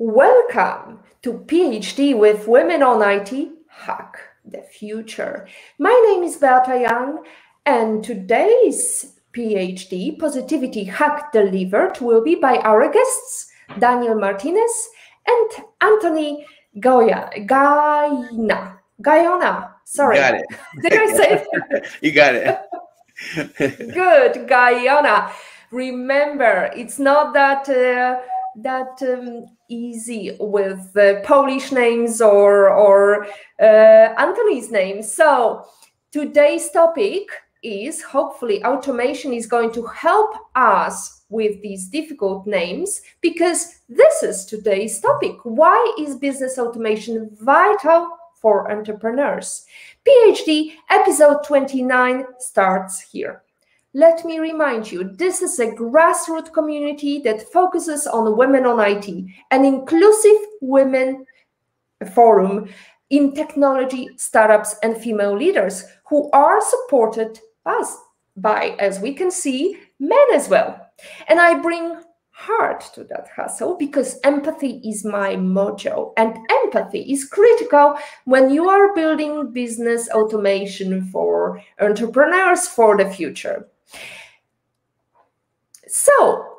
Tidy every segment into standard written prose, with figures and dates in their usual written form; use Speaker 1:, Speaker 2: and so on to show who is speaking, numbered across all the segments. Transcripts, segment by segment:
Speaker 1: Welcome to PhD with Women on IT, Hack the Future. My name is Beata Young, and today's PhD, Positivity Hack Delivered, will be by our guests, Daniel Martinez and Anthony Gaona. Sorry.
Speaker 2: Got it.
Speaker 1: Did I say it?
Speaker 2: You got it.
Speaker 1: Good, Gaona. Remember, it's not that easy with Polish names or Anthony's name. So today's topic is, hopefully, automation is going to help us with these difficult names, because this is today's topic. Why is business automation vital for entrepreneurs? PhD episode 29 starts here. Let me remind you, this is a grassroots community that focuses on women on IT, an inclusive women forum in technology, startups, and female leaders who are supported by, as we can see, men as well. And I bring heart to that hustle because empathy is my mojo, and empathy is critical when you are building business automation for entrepreneurs for the future. So,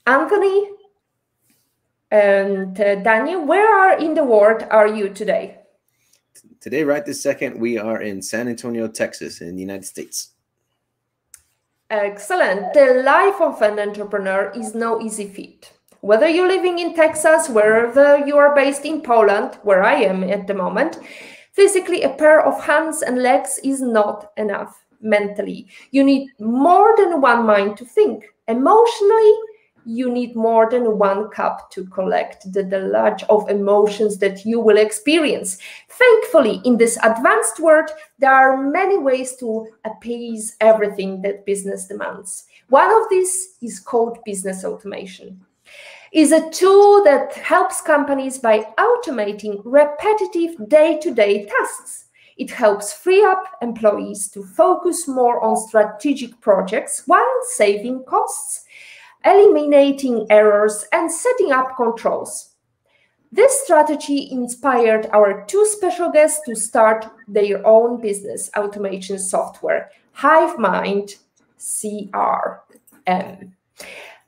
Speaker 1: Anthony and Daniel, where in the world are you today?
Speaker 2: Today, right this second, we are in San Antonio, Texas, in the United States.
Speaker 1: Excellent. The life of an entrepreneur is no easy feat. Whether you're living in Texas, wherever you are based in Poland, where I am at the moment, physically a pair of hands and legs is not enough. Mentally, you need more than one mind to think. Emotionally, you need more than one cup to collect the deluge of emotions that you will experience. Thankfully, in this advanced world, there are many ways to appease everything that business demands. One of these is called business automation. It's a tool that helps companies by automating repetitive day-to-day tasks. It helps free up employees to focus more on strategic projects while saving costs, eliminating errors, and setting up controls. This strategy inspired our two special guests to start their own business automation software, Hivemind CRM.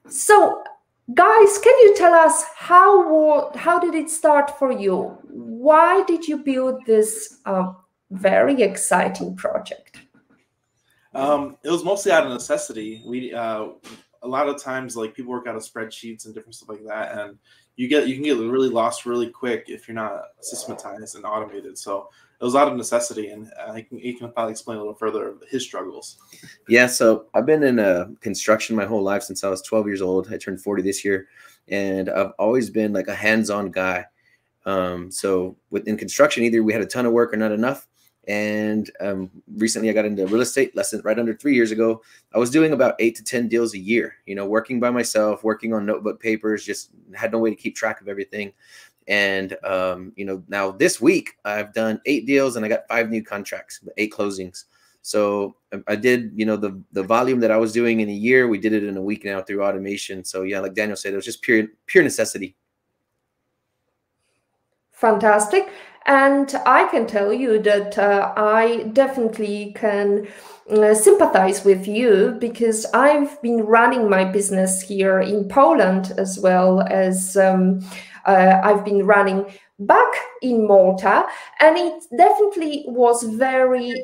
Speaker 1: So, guys, can you tell us how did it start for you? Why did you build this very exciting project?
Speaker 3: It was mostly out of necessity. We a lot of times, like, people work out of spreadsheets and different stuff like that, and you can get really lost really quick if you're not systematized and automated. So it was out of necessity, and he can probably explain a little further his struggles.
Speaker 2: Yeah, so I've been in construction my whole life since I was 12 years old. I turned 40 this year, and I've always been like a hands-on guy. So in construction, either we had a ton of work or not enough. And recently I got into real estate right under 3 years ago. I was doing about 8 to 10 deals a year, working by myself, working on notebook papers, just had no way to keep track of everything. And, now this week I've done 8 deals and I got 5 new contracts, 8 closings. So I did, the volume that I was doing in a year, we did it in a week now through automation. So yeah, like Daniel said, it was just pure necessity.
Speaker 1: Fantastic. And I can tell you that I definitely can sympathize with you, because I've been running my business here in Poland, as well as I've been running back in Malta, and it definitely was very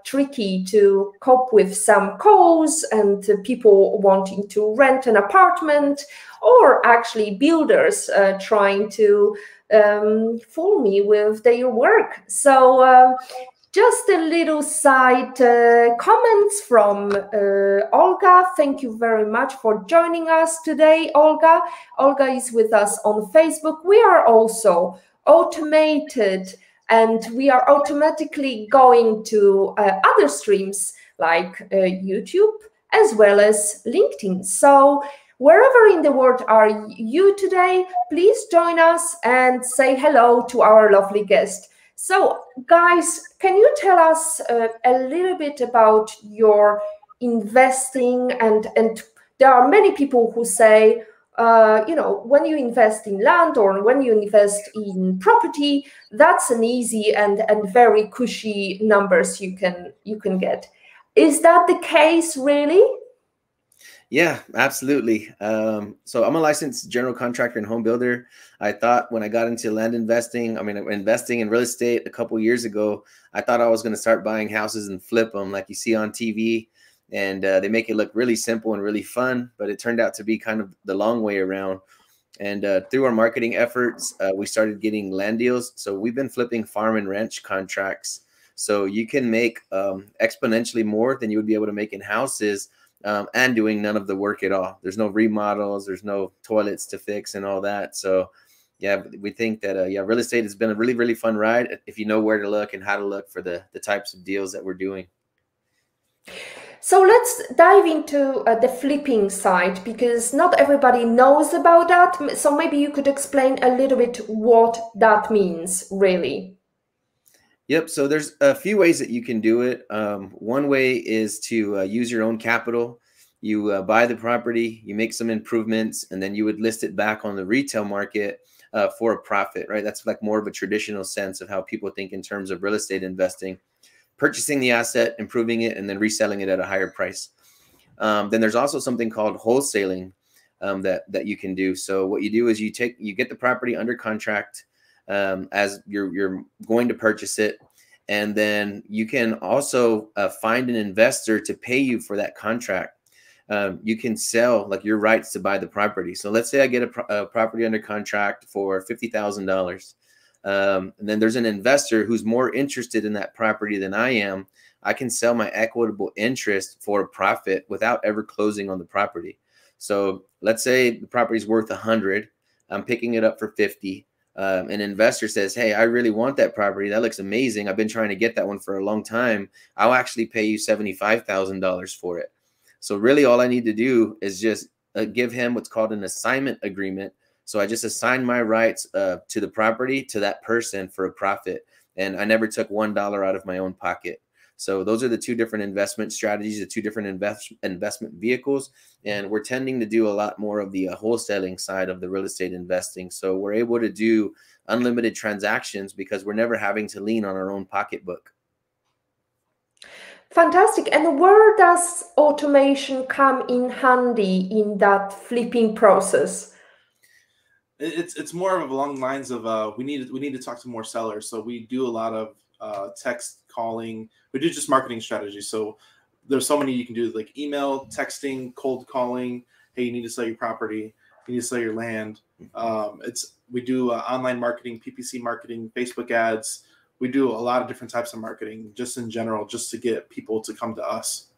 Speaker 1: tricky to cope with some calls and people wanting to rent an apartment, or actually builders trying to fool me with their work. So just a little side comments from Olga. Thank you very much for joining us today, Olga. Olga is with us on Facebook. We are also automated, and we are automatically going to other streams like YouTube as well as LinkedIn. So wherever in the world are you today, please join us and say hello to our lovely guest. So, guys, can you tell us a little bit about your investing? And there are many people who say, when you invest in land or when you invest in property, that's an easy and very cushy numbers you can get. Is that the case, really?
Speaker 2: Yeah, absolutely. So I'm a licensed general contractor and home builder. I thought when I got into land investing, investing in real estate a couple years ago, I thought I was going to start buying houses and flip them like you see on TV. And they make it look really simple and really fun, but it turned out to be kind of the long way around. And through our marketing efforts, we started getting land deals. So we've been flipping farm and ranch contracts. So you can make exponentially more than you would be able to make in houses, and doing none of the work at all. There's no remodels, there's no toilets to fix and all that. So yeah, we think that real estate has been a really, really fun ride if you know where to look and how to look for the types of deals that we're doing.
Speaker 1: So let's dive into the flipping side, because not everybody knows about that. So maybe you could explain a little bit what that means, really.
Speaker 2: Yep. So there's a few ways that you can do it. One way is to use your own capital. You buy the property, you make some improvements, and then you would list it back on the retail market for a profit, right? That's like more of a traditional sense of how people think in terms of real estate investing. Purchasing the asset, improving it, and then reselling it at a higher price. Then there's also something called wholesaling that you can do. So what you do is you get the property under contract as you're going to purchase it, and then you can also find an investor to pay you for that contract. You can sell like your rights to buy the property. So let's say I get a property under contract for $50,000. And then there's an investor who's more interested in that property than I am. I can sell my equitable interest for a profit without ever closing on the property. So let's say the property is worth 100. I'm picking it up for 50. An investor says, hey, I really want that property. That looks amazing. I've been trying to get that one for a long time. I'll actually pay you $75,000 for it. So really all I need to do is just give him what's called an assignment agreement. So I just assigned my rights to the property to that person for a profit. And I never took $1 out of my own pocket. So those are the two different investment strategies, the two different investment vehicles. And we're tending to do a lot more of the wholesaling side of the real estate investing. So we're able to do unlimited transactions because we're never having to lean on our own pocketbook.
Speaker 1: Fantastic. And where does automation come in handy in that flipping process?
Speaker 3: It's more of along the lines of we need to talk to more sellers. So we do a lot of text calling. We do just marketing strategies. So there's so many you can do, like email, texting, cold calling. Hey, you need to sell your property. You need to sell your land. We do online marketing, PPC marketing, Facebook ads. We do a lot of different types of marketing just in general, just to get people to come to us.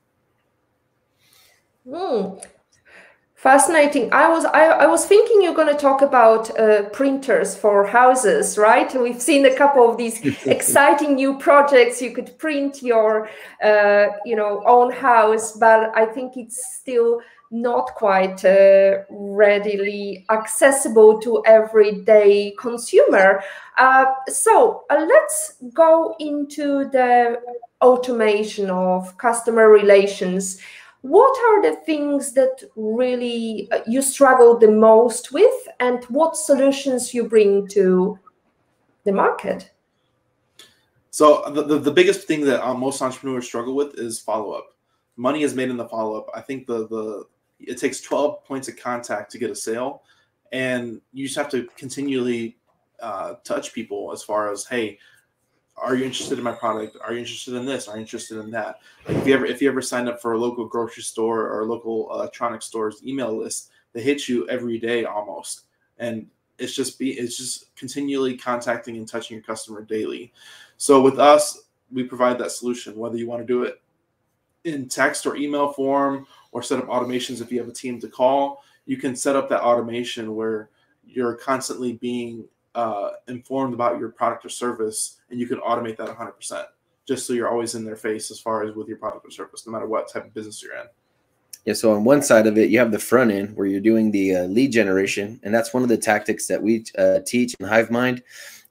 Speaker 1: Fascinating. I was thinking you're going to talk about printers for houses, right? We've seen a couple of these exciting new projects. You could print your own house, but I think it's still not quite readily accessible to everyday consumer. So let's go into the automation of customer relations. What are the things that really you struggle the most with, and what solutions you bring to the market?
Speaker 3: So the biggest thing that most entrepreneurs struggle with is follow-up. Money is made in the follow-up. I think it takes 12 points of contact to get a sale, and you just have to continually touch people as far as, hey, are you interested in my product? Are you interested in this? Are you interested in that? Like if you ever sign up for a local grocery store or a local electronic store's email list, they hit you every day almost, and it's just continually contacting and touching your customer daily. So with us, we provide that solution, whether you want to do it in text or email form or set up automations. If you have a team to call, you can set up that automation where you're constantly being informed about your product or service, and you can automate that 100%, just so you're always in their face as far as with your product or service, no matter what type of business you're in.
Speaker 2: Yeah, so on one side of it, you have the front end where you're doing the lead generation, and that's one of the tactics that we teach in Hivemind.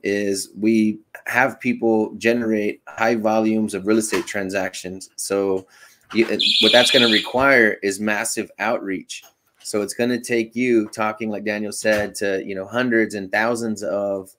Speaker 2: Is we have people generate high volumes of real estate transactions. So what that's going to require is massive outreach. So it's going to take you talking, like Daniel said, to, you know, hundreds and thousands of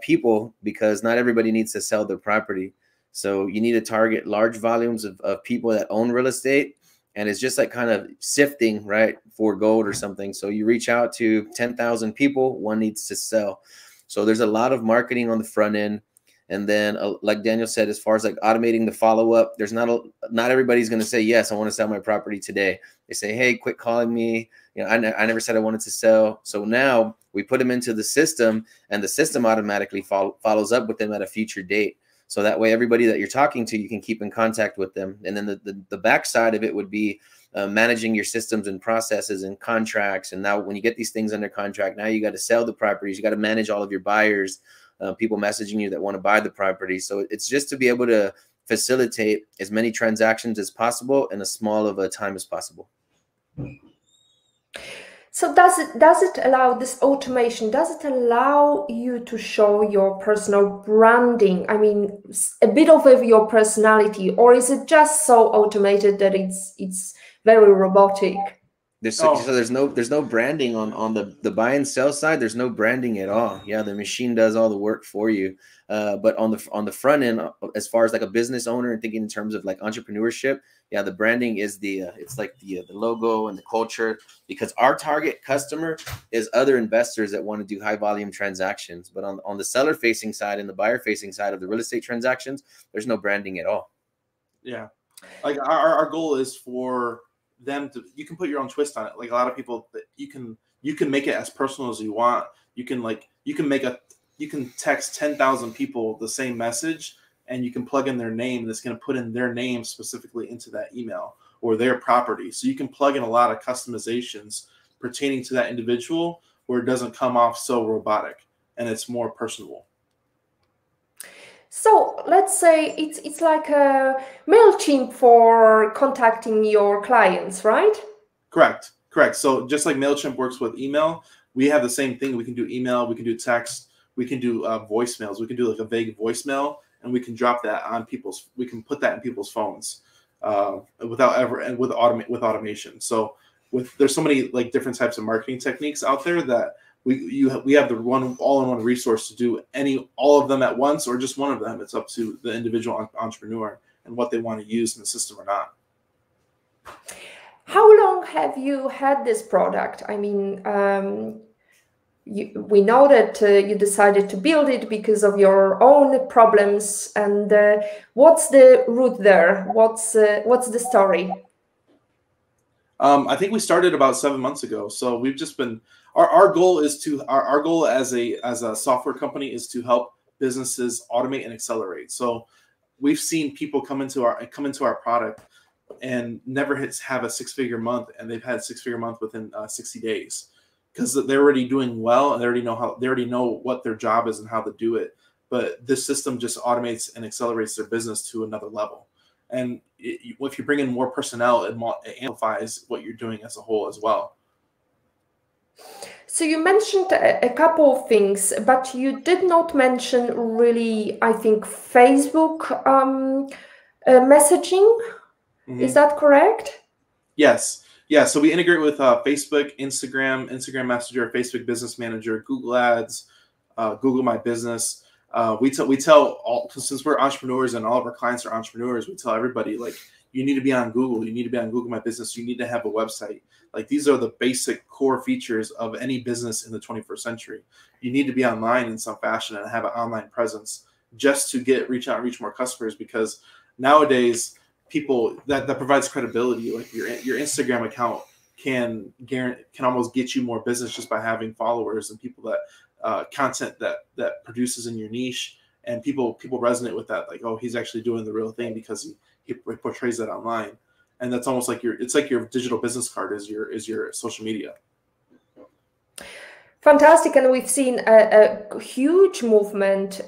Speaker 2: people, because not everybody needs to sell their property. So you need to target large volumes of people that own real estate. And it's just like kind of sifting, right, for gold or something. So you reach out to 10,000 people, one needs to sell. So there's a lot of marketing on the front end. And then, like Daniel said, as far as like automating the follow-up, there's not everybody's going to say, yes, I want to sell my property today. They say, hey, quit calling me. You know, I never said I wanted to sell. So now we put them into the system, and the system automatically follows up with them at a future date. So that way, everybody that you're talking to, you can keep in contact with them. And then the backside of it would be managing your systems and processes and contracts. And now when you get these things under contract, now you got to sell the properties. You got to manage all of your buyers, people messaging you that want to buy the property. So it's just to be able to facilitate as many transactions as possible in as small of a time as possible.
Speaker 1: So does it allow this automation? Does it allow you to show your personal branding? I mean, a bit of your personality, or is it just so automated that it's very robotic?
Speaker 2: So there's no branding on the buy and sell side. There's no branding at all. Yeah, the machine does all the work for you. But on the front end, as far as like a business owner and thinking in terms of like entrepreneurship, yeah, the branding is it's like the logo and the culture, because our target customer is other investors that want to do high volume transactions. But on the seller facing side and the buyer facing side of the real estate transactions, there's no branding at all.
Speaker 3: Yeah, like our goal is for them to, you can put your own twist on it. Like a lot of people, that you can make it as personal as you want. You can text 10,000 people the same message, and you can plug in their name. That's going to put in their name specifically into that email or their property. So you can plug in a lot of customizations pertaining to that individual, where it doesn't come off so robotic and it's more personable.
Speaker 1: So let's say it's like a MailChimp for contacting your clients, right?
Speaker 3: Correct. So just like MailChimp works with email, we have the same thing. We can do email, we can do text, we can do voicemails. We can do like a vague voicemail, and we can drop that on we can put that in people's phones with automation. So there's so many like different types of marketing techniques out there that we have the all-in-one resource to do all of them at once, or just one of them. It's up to the individual entrepreneur and what they want to use in the system or not.
Speaker 1: How long have you had this product? I mean, we know that you decided to build it because of your own problems. And what's the root there? What's the story?
Speaker 3: I think we started about 7 months ago. So we've just been, our goal as a software company is to help businesses automate and accelerate. So we've seen people come into our product and never have a 6-figure month, and they've had a 6-figure month within 60 days, because they're already doing well, and they already know what their job is and how to do it. But this system just automates and accelerates their business to another level. And if you bring in more personnel, it amplifies what you're doing as a whole as well.
Speaker 1: So you mentioned a couple of things, but you did not mention really, I think, Facebook messaging. Mm-hmm. Is that correct?
Speaker 3: Yes. Yeah. So we integrate with Facebook, Instagram Messenger, Facebook Business Manager, Google Ads, Google My Business. We tell all, since we're entrepreneurs and all of our clients are entrepreneurs, we tell everybody, like, you need to be on Google. You need to be on Google My Business. You need to have a website. Like, these are the basic core features of any business in the 21st century. You need to be online in some fashion and have an online presence just to reach out and reach more customers, because nowadays people that provides credibility. Like your Instagram account can almost get you more business just by having followers and people that content that produces in your niche, and people resonate with that. Like, oh, he's actually doing the real thing because he portrays that online. And that's almost like it's like your digital business card is your social media.
Speaker 1: Fantastic. And we've seen a huge movement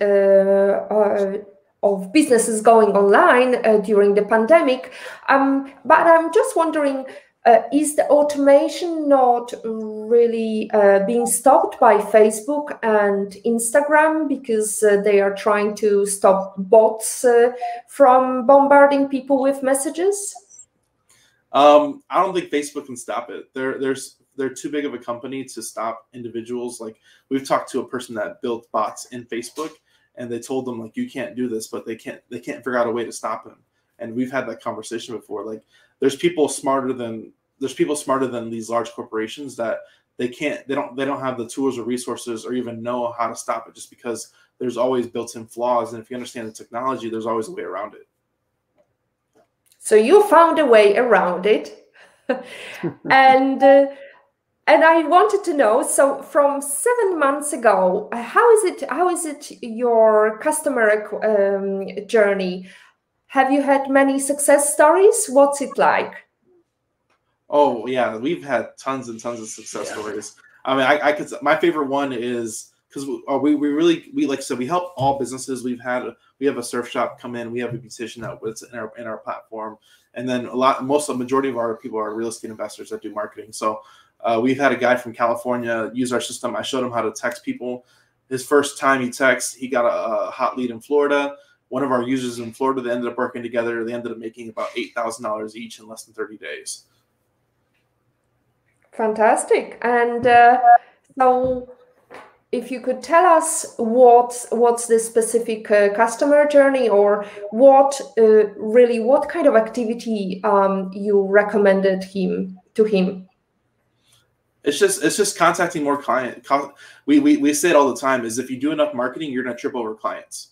Speaker 1: of businesses going online during the pandemic. But I'm just wondering, is the automation not really being stopped by Facebook and Instagram, because they are trying to stop bots from bombarding people with messages?
Speaker 3: I don't think Facebook can stop it. they're too big of a company to stop individuals. Like we've talked to a person that built bots in Facebook, and they told them like, you can't do this, but they can't figure out a way to stop him. And we've had that conversation before. Like there's people smarter than these large corporations that they don't have the tools or resources or even know how to stop it, just because there's always built-in flaws. And if you understand the technology, there's always a way around it.
Speaker 1: So you found a way around it. And I wanted to know, so from 7 months ago, how is it your customer journey? Have you had many success stories? What's it like?
Speaker 3: Oh yeah, we've had tons and tons of success stories. I mean, I could. My favorite one is because we like I said, we help all businesses. We have a surf shop come in. We have a beautician that's in our platform, and then the majority of our people are real estate investors that do marketing. So we've had a guy from California use our system. I showed him how to text people. His first time he texts, he got a hot lead in Florida. One of our users in Florida, they ended up working together. They ended up making about $8,000 each in less than 30 days.
Speaker 1: Fantastic. And so if you could tell us what's the specific customer journey, or what kind of activity you recommended to him?
Speaker 3: It's just contacting more clients. We say it all the time, is if you do enough marketing, you're going to trip over clients.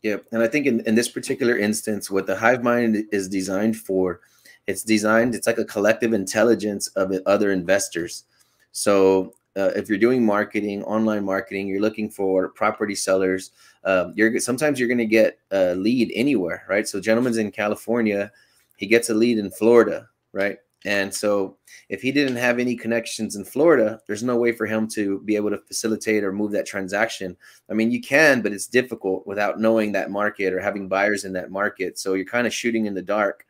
Speaker 2: Yep. And I think in this particular instance, what the Hivemind is designed for, it's like a collective intelligence of other investors. So if you're doing marketing, online marketing, you're looking for property sellers, sometimes you're going to get a lead anywhere, right? So gentleman's in California, he gets a lead in Florida, right? And so if he didn't have any connections in Florida, there's no way for him to be able to facilitate or move that transaction. I mean, you can, but it's difficult without knowing that market or having buyers in that market. So you're kind of shooting in the dark.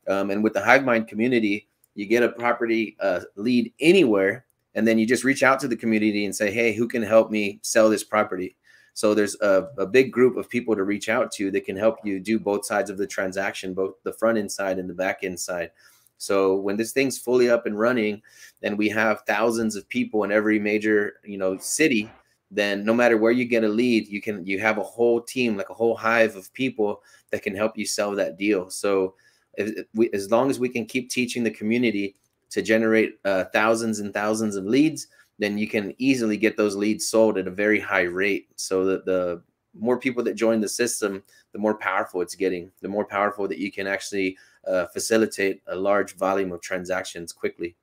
Speaker 2: And with the Hivemind community, you get a property lead anywhere, and then you just reach out to the community and say, hey, who can help me sell this property? So there's a big group of people to reach out to that can help you do both sides of the transaction, both the front end side and the back end side. So when this thing's fully up and running, and we have thousands of people in every major, city, then no matter where you get a lead, you have a whole team, like a whole hive of people that can help you sell that deal. So as long as we can keep teaching the community to generate thousands and thousands of leads, then you can easily get those leads sold at a very high rate. So that the more people that join the system, the more powerful it's getting, the more powerful that you can actually facilitate a large volume of transactions quickly.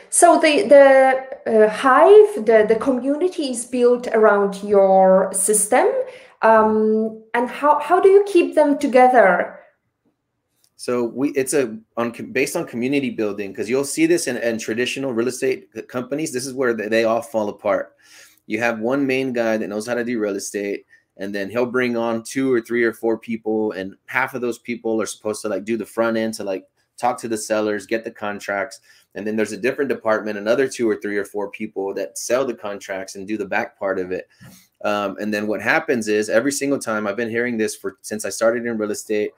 Speaker 1: So the hive, the community is built around your system, and how do you keep them together?
Speaker 2: So it's based on community building, because you'll see this in traditional real estate companies. This is where they all fall apart. You have one main guy that knows how to do real estate, and then he'll bring on 2 or 3 or 4 people, and half of those people are supposed to do the front end, to talk to the sellers, get the contracts. And then there's a different department, another 2 or 3 or 4 people that sell the contracts and do the back part of it. And then what happens is, every single time, I've been hearing this since I started in real estate,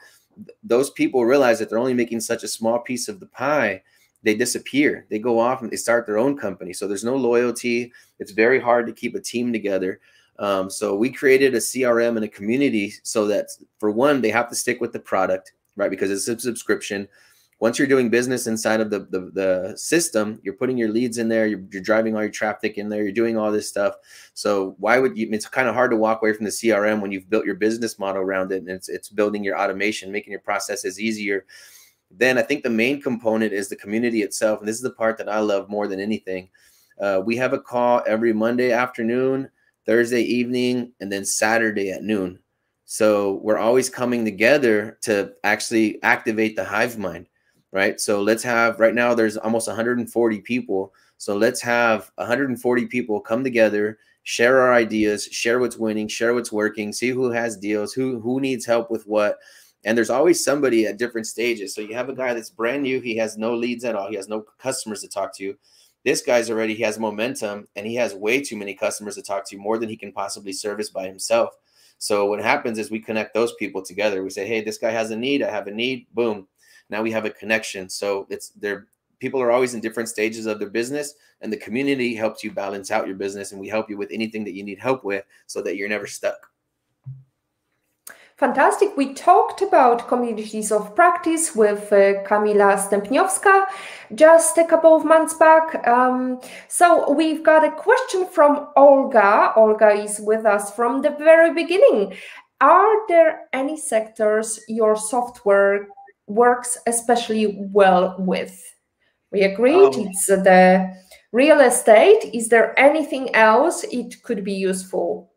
Speaker 2: those people realize that they're only making such a small piece of the pie. They disappear. They go off and they start their own company. So there's no loyalty. It's very hard to keep a team together. So we created a CRM and a community so that, for one, they have to stick with the product, right? Because it's a subscription. Once you're doing business inside of the system, you're putting your leads in there, you're driving all your traffic in there, you're doing all this stuff. So why would you? It's kind of hard to walk away from the CRM when you've built your business model around it, and it's building your automation, making your processes easier. Then I think the main component is the community itself, and this is the part that I love more than anything. We have a call every Monday afternoon, Thursday evening, and then Saturday at noon. So we're always coming together to actually activate the Hivemind. Right. So let's have, right now there's almost 140 people. So let's have 140 people come together, share our ideas, share what's winning, share what's working, see who has deals, who needs help with what. And there's always somebody at different stages. So you have a guy that's brand new. He has no leads at all. He has no customers to talk to. This guy's he has momentum, and he has way too many customers to talk to, more than he can possibly service by himself. So what happens is we connect those people together. We say, hey, this guy has a need. I have a need. Boom. Now we have a connection. So people are always in different stages of their business, and the community helps you balance out your business, and we help you with anything that you need help with so that you're never stuck.
Speaker 1: Fantastic. We talked about communities of practice with Kamila Stępniowska just a couple of months back. So we've got a question from Olga. Olga is with us from the very beginning. Are there any sectors your software works especially well with? We agreed it's the real estate. Is there anything else it could be useful?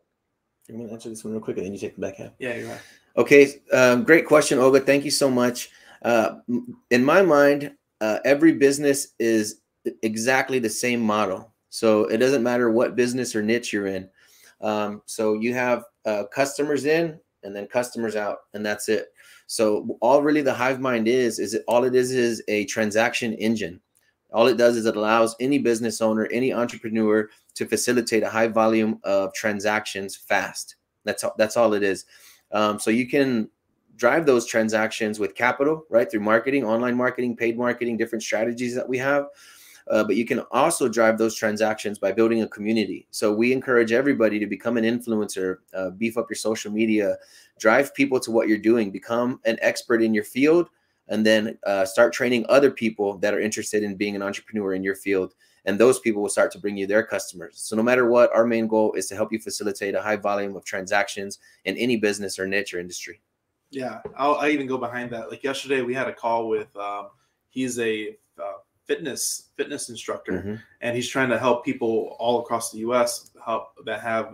Speaker 2: I'm going to answer this one real quick, and then you take the back half.
Speaker 3: Yeah, you're right.
Speaker 2: Okay, great question, Olga. Thank you so much. In my mind, every business is exactly the same model. So it doesn't matter what business or niche you're in. So you have customers in and then customers out, and that's it. So all really the Hivemind is all it is a transaction engine. All it does is it allows any business owner, any entrepreneur to facilitate a high volume of transactions fast. That's all it is. So you can drive those transactions with capital, right? Through marketing, online marketing, paid marketing, different strategies that we have. But you can also drive those transactions by building a community. So we encourage everybody to become an influencer, beef up your social media, drive people to what you're doing, become an expert in your field, and then start training other people that are interested in being an entrepreneur in your field. And those people will start to bring you their customers. So no matter what, our main goal is to help you facilitate a high volume of transactions in any business or niche or industry.
Speaker 3: Yeah, I even go behind that. Like yesterday, we had a call with, he's a fitness instructor, and he's trying to help people all across the U.S. that have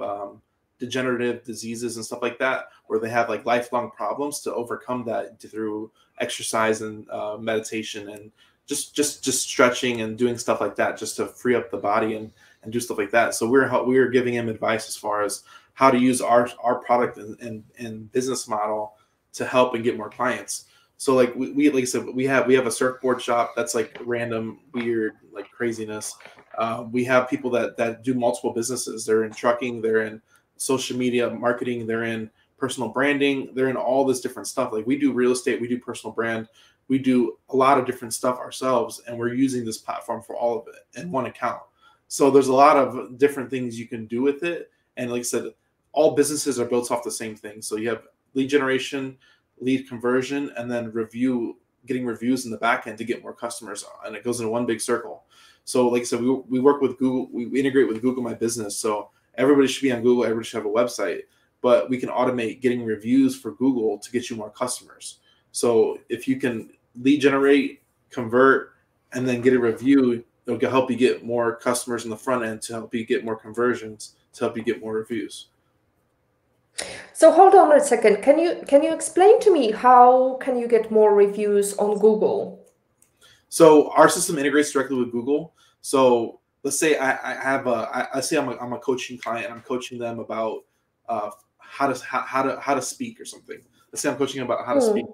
Speaker 3: degenerative diseases and stuff like that, where they have like lifelong problems, to overcome that through exercise and meditation and just stretching and doing stuff like that, just to free up the body and do stuff like that. So we're giving him advice as far as how to use our product and business model to help and get more clients. So like we like I said, we have a surfboard shop that's like random, weird, like craziness. We have people that do multiple businesses. They're in trucking, they're in social media marketing, they're in personal branding, they're in all this different stuff. Like we do real estate, we do personal brand, we do a lot of different stuff ourselves, and we're using this platform for all of it in one account. So there's a lot of different things you can do with it. And like I said, all businesses are built off the same thing. So you have lead generation, lead conversion, and then getting reviews in the back end to get more customers, and it goes in one big circle. So like I said, we work with Google, we integrate with Google My Business. So everybody should be on Google, everybody should have a website, but we can automate getting reviews for Google to get you more customers. So if you can lead generate, convert, and then get a review, it'll help you get more customers in the front end, to help you get more conversions, to help you get more reviews.
Speaker 1: So hold on a second. Can you explain to me how can you get more reviews on Google?
Speaker 3: So our system integrates directly with Google. So let's say I'm a coaching client, and I'm coaching them about how to speak or something. Let's say I'm coaching them about how to speak.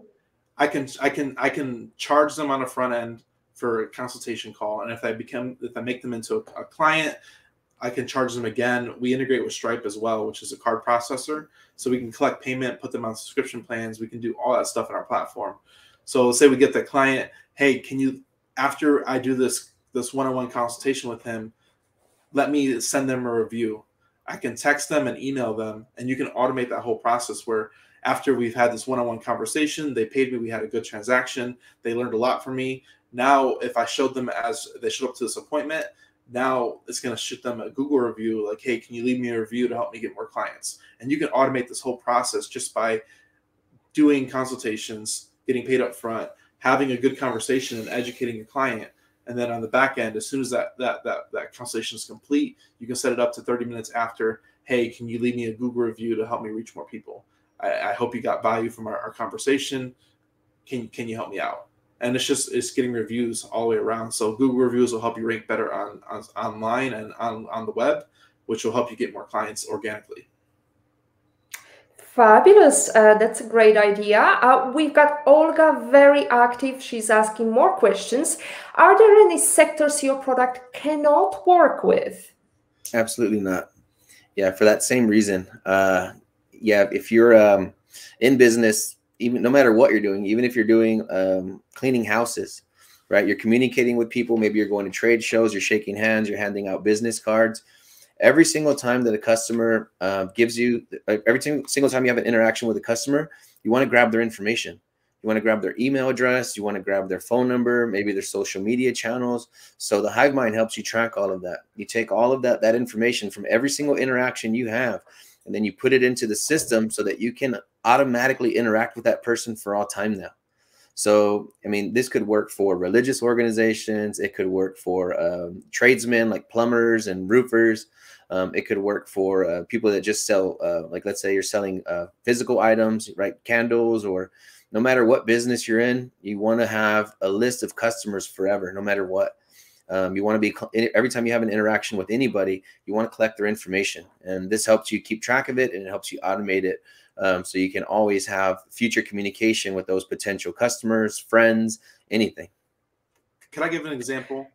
Speaker 3: I can charge them on the front end for a consultation call, and if I make them into a client, I can charge them again. We integrate with Stripe as well, which is a card processor. So we can collect payment, put them on subscription plans. We can do all that stuff in our platform. So let's say we get the client, hey, can you, after I do this one-on-one consultation with him, let me send them a review. I can text them and email them, and you can automate that whole process where after we've had this one-on-one conversation, they paid me, we had a good transaction, they learned a lot from me. Now, if I showed them as they showed up to this appointment, now it's going to shoot them a Google review like, hey, can you leave me a review to help me get more clients? And you can automate this whole process just by doing consultations, getting paid up front, having a good conversation and educating your client. And then on the back end, as soon as that consultation is complete, you can set it up to 30 minutes after, hey, can you leave me a Google review to help me reach more people? I hope you got value from our conversation. Can you help me out? And it's getting reviews all the way around. So Google reviews will help you rank better on online and on the web, which will help you get more clients organically.
Speaker 1: Fabulous. That's a great idea. We've got Olga very active. She's asking more questions. Are there any sectors your product cannot work with?
Speaker 2: Absolutely not. Yeah, for that same reason. Yeah, if you're in business, even no matter what you're doing, even if you're doing cleaning houses, right? You're communicating with people. Maybe you're going to trade shows, you're shaking hands, you're handing out business cards. Every single time that a customer gives you, every single time you have an interaction with a customer, you want to grab their information. You want to grab their email address. You want to grab their phone number, maybe their social media channels. So the Hivemind helps you track all of that. You take all of that information from every single interaction you have, and then you put it into the system so that you can automatically interact with that person for all time now. So, I mean, this could work for religious organizations. It could work for tradesmen like plumbers and roofers. It could work for people that just sell, like, let's say you're selling physical items, right? Candles, or no matter what business you're in, you want to have a list of customers forever, no matter what. You want to be, every time you have an interaction with anybody, you want to collect their information. And this helps you keep track of it, and it helps you automate it. So you can always have future communication with those potential customers, friends, anything.
Speaker 3: Can I give an example?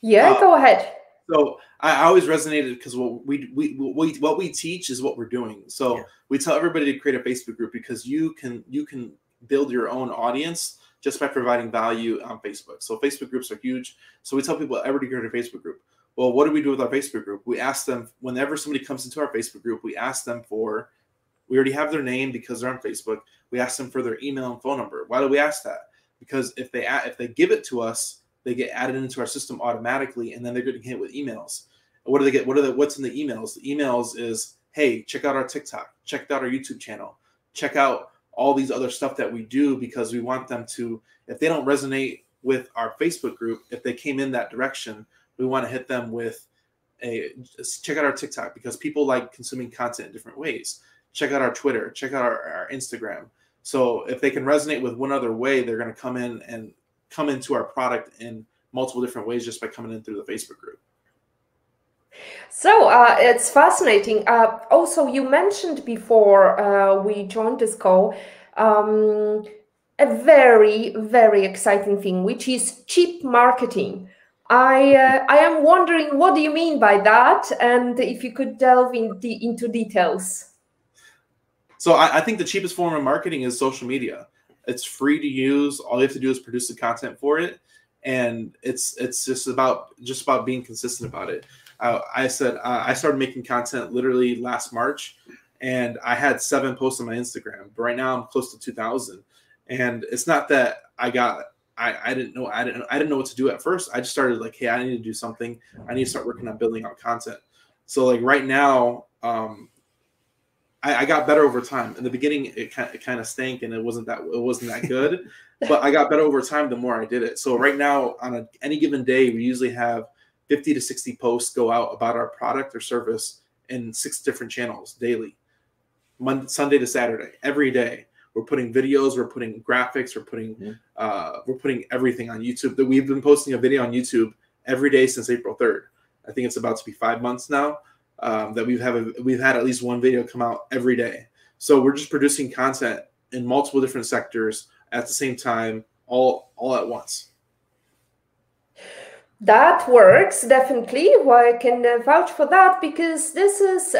Speaker 1: Yeah, go ahead.
Speaker 3: So I always resonated because what we teach is what we're doing. So we tell everybody to create a Facebook group because you can build your own audience just by providing value on Facebook. So Facebook groups are huge. So we tell people everybody create a Facebook group. Well, what do we do with our Facebook group? We ask them, whenever somebody comes into our Facebook group, we ask them for, we already have their name because they're on Facebook. We ask them for their email and phone number. Why do we ask that? Because if they give it to us, they get added into our system automatically, and then they're getting hit with emails. What do they get? What's in the emails? The emails is, hey, check out our TikTok, check out our YouTube channel, check out all these other stuff that we do, because we want them to, if they don't resonate with our Facebook group, if they came in that direction, we want to hit them with check out our TikTok, because people like consuming content in different ways. Check out our Twitter, check out our Instagram. So if they can resonate with one other way, they're going to come in and come into our product in multiple different ways just by coming in through the Facebook group.
Speaker 1: So it's fascinating. Also, you mentioned before we joined this call a very, very exciting thing, which is cheap marketing. I am wondering, what do you mean by that? And if you could delve into details.
Speaker 3: So I think the cheapest form of marketing is social media. It's free to use. All you have to do is produce the content for it, and it's just about being consistent about it. I started making content literally last March, and I had 7 posts on my Instagram. But right now I'm close to 2,000, and it's not that I didn't know what to do at first. I just started like, hey, I need to do something. I need to start working on building out content. So like right now, I got better over time. In the beginning, it kind of stank, and it wasn't that good. But I got better over time the more I did it. So right now, on any given day, we usually have 50 to 60 posts go out about our product or service in 6 different channels daily, Sunday to Saturday, every day. We're putting videos, we're putting graphics, we're putting everything on YouTube. That we've been posting a video on YouTube every day since April 3rd. I think it's about to be 5 months now. That we've had at least one video come out every day. So we're just producing content in multiple different sectors at the same time, all at once.
Speaker 1: That works, definitely. Well, I can vouch for that, because this is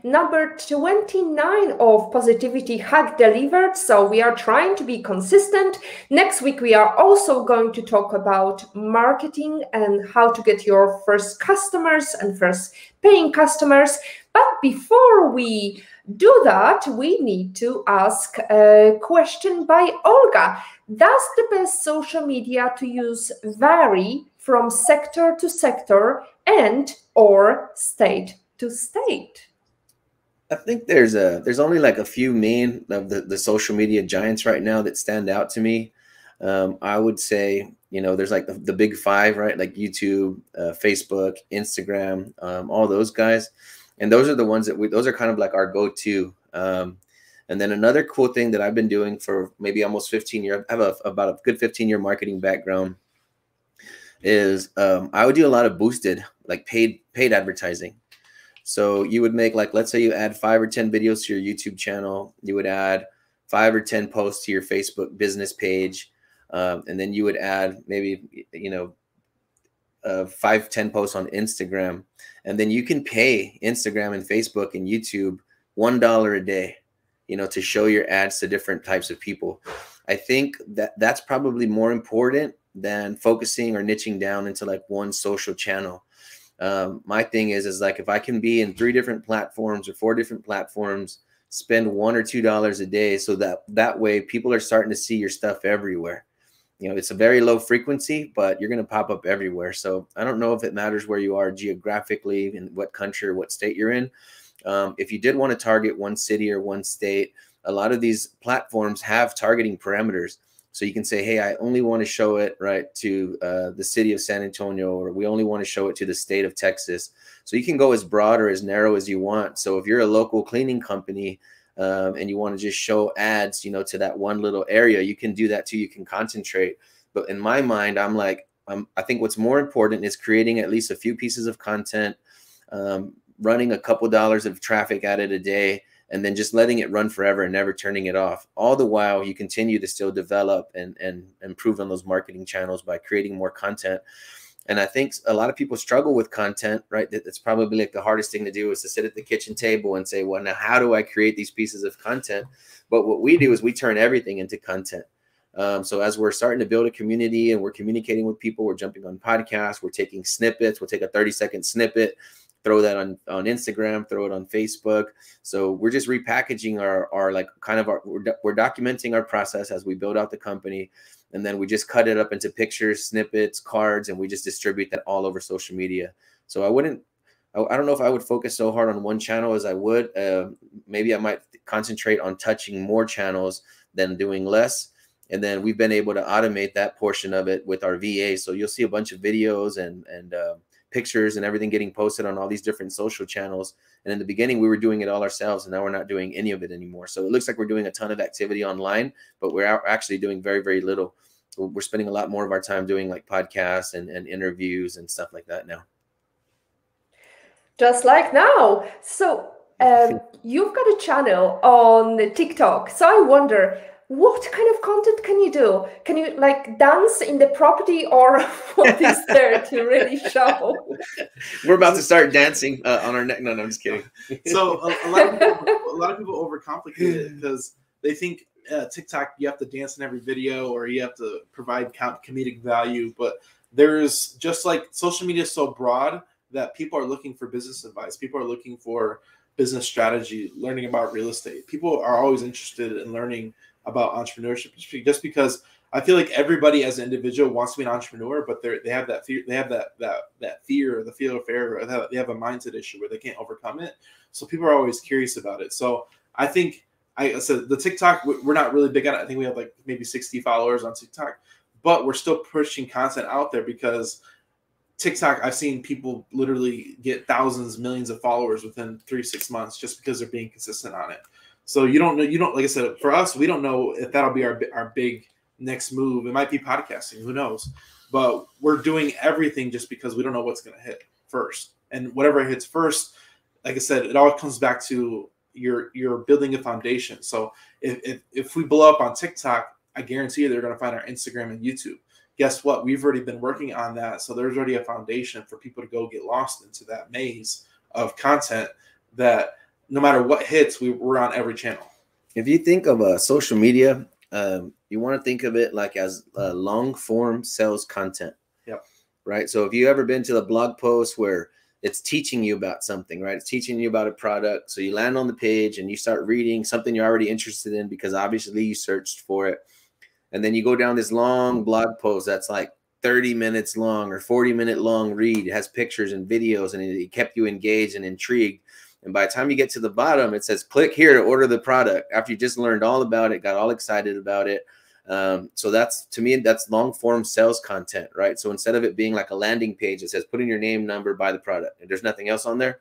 Speaker 1: number 29 of Positivity Hack Delivered. So we are trying to be consistent. Next week, we are also going to talk about marketing and how to get your first customers and first paying customers. But before we do that, we need to ask a question by Olga. Does the best social media to use vary from sector to sector and or state to state?
Speaker 2: I think there's only like a few main of the social media giants right now that stand out to me. I would say, there's like the big 5, right? Like YouTube, Facebook, Instagram, all those guys. And those are the ones those are kind of like our go-to. And then another cool thing that I've been doing for maybe almost 15 years, I have about a good 15-year marketing background, is I would do a lot of boosted, like paid advertising. So you would make, like, let's say you add 5 or 10 videos to your YouTube channel. You would add 5 or 10 posts to your Facebook business page. And then you would add maybe, 5, 10 posts on Instagram. And then you can pay Instagram and Facebook and YouTube $1 a day, to show your ads to different types of people. I think that's probably more important than focusing or niching down into like one social channel. My thing is like, if I can be in 3 different platforms or 4 different platforms, spend $1 or $2 a day, so that way people are starting to see your stuff everywhere. You know, it's a very low frequency, but you're going to pop up everywhere. So I don't know if it matters where you are geographically, in what country or what state you're in. If you did want to target one city or one state, a lot of these platforms have targeting parameters. So you can say, hey, I only want to show it right to the city of San Antonio, or we only want to show it to the state of Texas. So you can go as broad or as narrow as you want. So if you're a local cleaning company and you want to just show ads, you know, to that one little area, you can do that too. You can concentrate. But in my mind, I'm like, I think what's more important is creating at least a few pieces of content, running a couple dollars of traffic at it a day, and then just letting it run forever and never turning it off. All the while you continue to still develop and improve on those marketing channels by creating more content. And I think a lot of people struggle with content, right? That's probably like the hardest thing to do, is to sit at the kitchen table and say, well, now how do I create these pieces of content? But what we do is we turn everything into content. So as we're starting to build a community and we're communicating with people, we're jumping on podcasts, we're taking snippets, we'll take a 30-second snippet, throw that on Instagram, throw it on Facebook. So we're just repackaging our like kind of we're documenting our process as we build out the company. And then we just cut it up into pictures, snippets, cards, and we just distribute that all over social media. So I don't know if I would focus so hard on one channel as I would. Maybe I might concentrate on touching more channels than doing less. And then we've been able to automate that portion of it with our VA. So you'll see a bunch of videos and pictures and everything getting posted on all these different social channels. And in the beginning, we were doing it all ourselves, and now we're not doing any of it anymore. So it looks like we're doing a ton of activity online, but we're actually doing very, very little. We're spending a lot more of our time doing like podcasts and interviews and stuff like that now.
Speaker 1: Just like now. So you've got a channel on TikTok. So I wonder, what kind of content can you do? Can you like dance in the property, or what is there to really show?
Speaker 2: We're about to start dancing on our neck. No, I'm just kidding.
Speaker 3: So a lot of people overcomplicate it because they think TikTok, you have to dance in every video or you have to provide comedic value. But there's just like social media is so broad that people are looking for business advice. People are looking for business strategy, learning about real estate. People are always interested in learning about entrepreneurship, just because I feel like everybody as an individual wants to be an entrepreneur, but they have that fear. They have that fear, the fear of failure, or they have a mindset issue where they can't overcome it. So people are always curious about it. So I think I said the TikTok, we're not really big on it. I think we have like maybe 60 followers on TikTok, but we're still pushing content out there because TikTok, I've seen people literally get thousands, millions of followers within 3-6 months just because they're being consistent on it. So you don't know, like I said, for us, we don't know if that'll be our big next move. It might be podcasting, who knows? But we're doing everything just because we don't know what's going to hit first. And whatever hits first, like I said, it all comes back to you're building a foundation. So if we blow up on TikTok, I guarantee you they're going to find our Instagram and YouTube. Guess what? We've already been working on that. So there's already a foundation for people to go get lost into that maze of content that no matter what hits, we're on every channel.
Speaker 2: If you think of social media, you want to think of it like as long form sales content.
Speaker 3: Yep.
Speaker 2: Right. So if you ever been to the blog post where it's teaching you about something, right? It's teaching you about a product. So you land on the page and you start reading something you're already interested in because obviously you searched for it. And then you go down this long blog post that's like 30 minutes long or 40-minute long read. It has pictures and videos and it kept you engaged and intrigued. And by the time you get to the bottom, it says, click here to order the product after you just learned all about it, got all excited about it. So that's, to me, that's long form sales content, right? So instead of it being like a landing page that says, put in your name, number, buy the product, and there's nothing else on there.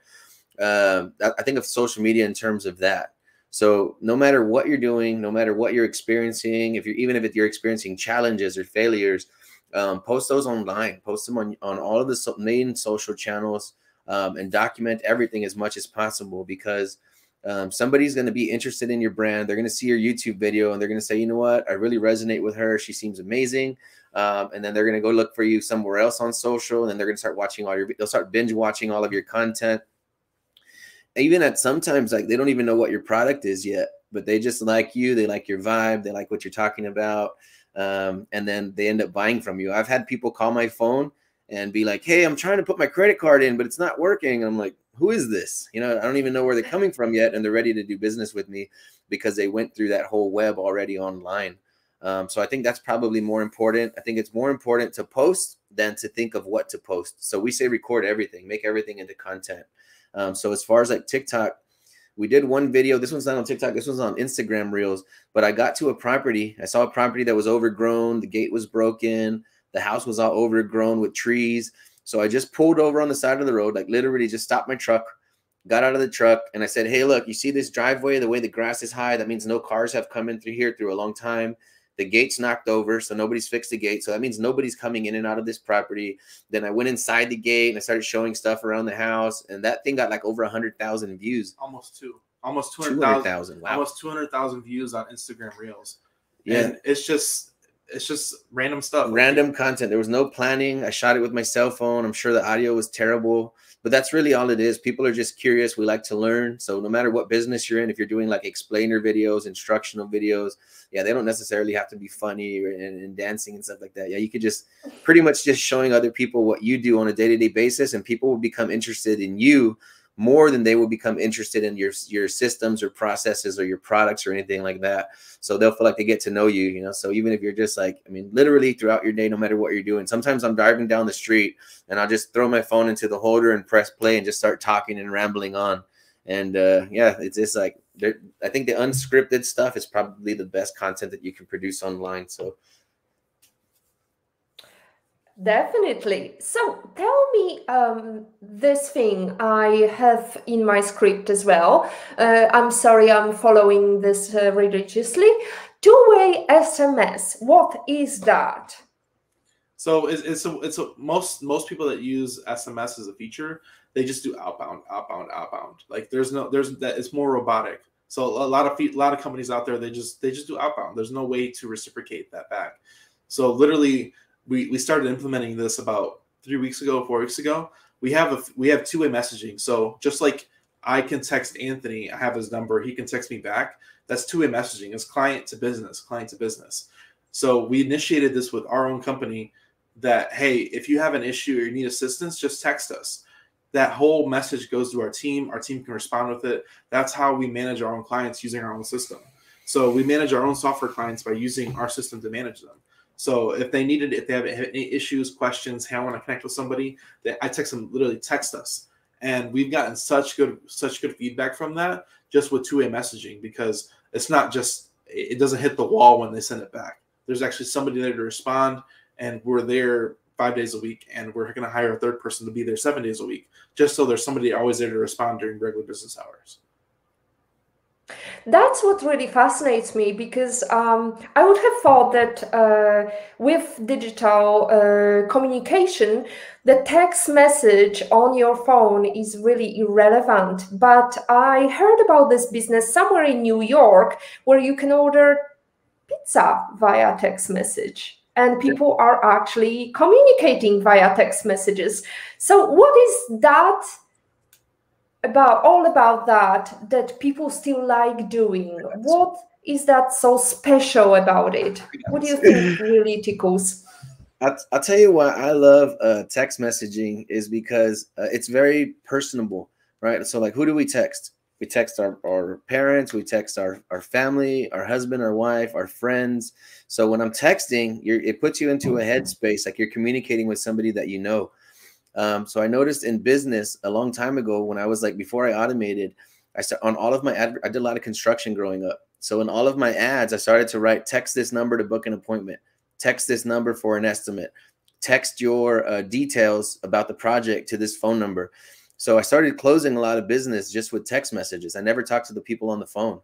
Speaker 2: I think of social media in terms of that. So no matter what you're doing, no matter what you're experiencing, even if you're experiencing challenges or failures, post those online, post them on all of the main social channels. And document everything as much as possible, because somebody's going to be interested in your brand. They're going to see your YouTube video and they're going to say, you know what, I really resonate with her. She seems amazing. And then they're going to go look for you somewhere else on social. And then they're going to start watching they'll start binge watching all of your content. Even at sometimes, like, they don't even know what your product is yet, but they just like you. They like your vibe. They like what you're talking about. and then they end up buying from you. I've had people call my phone and be like, hey, I'm trying to put my credit card in, but it's not working. I'm like, who is this? You know, I don't even know where they're coming from yet. And they're ready to do business with me because they went through that whole web already online. So I think that's probably more important. I think it's more important to post than to think of what to post. So we say record everything, make everything into content. So as far as like TikTok, we did one video. This one's not on TikTok. This one's on Instagram Reels. But I got to a property. I saw a property that was overgrown. The gate was broken. The house was all overgrown with trees. So I just pulled over on the side of the road, like literally just stopped my truck, got out of the truck, and I said, hey, look, you see this driveway, the way the grass is high? That means no cars have come in through here through a long time. The gate's knocked over, so nobody's fixed the gate. So that means nobody's coming in and out of this property. Then I went inside the gate and I started showing stuff around the house. And that thing got like over 100,000 views.
Speaker 3: Almost 200,000.
Speaker 2: Wow.
Speaker 3: Almost 200,000 views on Instagram Reels.
Speaker 2: Yeah.
Speaker 3: And it's just random stuff.
Speaker 2: Random content. There was no planning. I shot it with my cell phone. I'm sure the audio was terrible, but that's really all it is. People are just curious. We like to learn. So no matter what business you're in, if you're doing like explainer videos, instructional videos, yeah, they don't necessarily have to be funny and dancing and stuff like that. Yeah, you could just pretty much just showing other people what you do on a day-to-day basis, and people will become interested in you more than they will become interested in your systems or processes or your products or anything like that. So they'll feel like they get to know you, you know. So even if you're just like, I mean, literally throughout your day, no matter what you're doing, sometimes I'm driving down the street and I'll just throw my phone into the holder and press play and just start talking and rambling on. And yeah, it's just like, I think the unscripted stuff is probably the best content that you can produce online. So
Speaker 1: definitely. So tell me this thing I have in my script as well. I'm sorry, I'm following this religiously. Two-way SMS. What is that?
Speaker 3: So most people that use SMS as a feature, they just do outbound. Like it's more robotic. So a lot of companies out there, they just do outbound. There's no way to reciprocate that back. So literally, we started implementing this about 4 weeks ago. We have two-way messaging. So just like I can text Anthony, I have his number, he can text me back. That's two-way messaging. It's client to business. So we initiated this with our own company that, hey, if you have an issue or you need assistance, just text us. That whole message goes to our team. Our team can respond with it. That's how we manage our own clients using our own system. So we manage our own software clients by using our system to manage them. So if they have any issues, questions, hey, I want to connect with somebody, I text them, literally text us. And we've gotten such good feedback from that just with two-way messaging, because it's not just, it doesn't hit the wall when they send it back. There's actually somebody there to respond, and we're there 5 days a week, and we're going to hire a third person to be there 7 days a week, just so there's somebody always there to respond during regular business hours.
Speaker 1: That's what really fascinates me, because I would have thought that with digital communication, the text message on your phone is really irrelevant. But I heard about this business somewhere in New York where you can order pizza via text message, and people are actually communicating via text messages. So what is that about that people still like doing? What is that so special about it? What do you think really tickles?
Speaker 2: I'll tell you why I love text messaging is because it's very personable, right? So like, who do we text? We text our parents, we text our family, our husband, our wife, our friends. So when I'm texting, it puts you into a headspace, like you're communicating with somebody that you know. So I noticed in business a long time ago when I was like, before I automated, on all of my I did a lot of construction growing up. So in all of my ads, I started to write, text this number to book an appointment, text this number for an estimate, text your details about the project to this phone number. So I started closing a lot of business just with text messages. I never talked to the people on the phone,